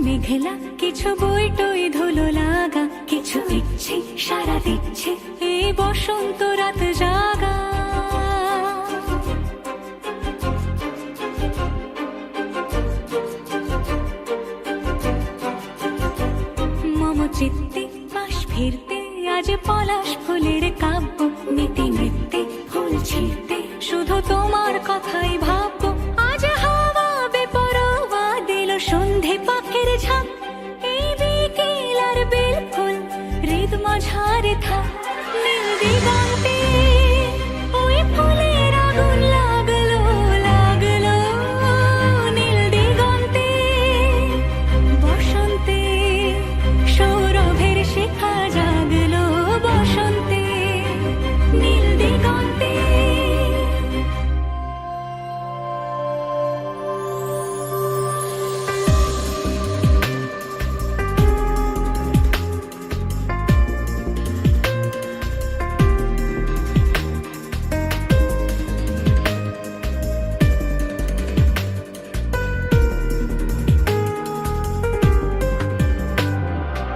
মেঘলা, কিছু বই টই ধুলো লাগা, কিছু ইচ্ছে সারা দিচ্ছে এই বসন্ত রাত জাগা। মম চিত্তে পাশ ফিরতে আজ পলাশ ফুলের কাব্য, নীতি নৃত্যে ফুল ছিঁড়তে শুধু তোমার কথাই ভাববো। আজ হাওয়া বেপরোয়া দিল সন্ধে পাখির ঝাঁক, এই বিকেল আর বেল ফুল হৃদ মাঝারে থাক। নীল দিগন্তে ওই ফুলের আগুন লাগলো লাগলো, নীল দিগন্তে বসন্তে সৌরভের শিখা জাগলো, বসন্তে নীল দিগন্তে।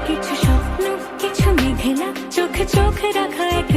কিছু স্বপ্ন, কিছু মেঘলা, চোখে চোখে রাখা এক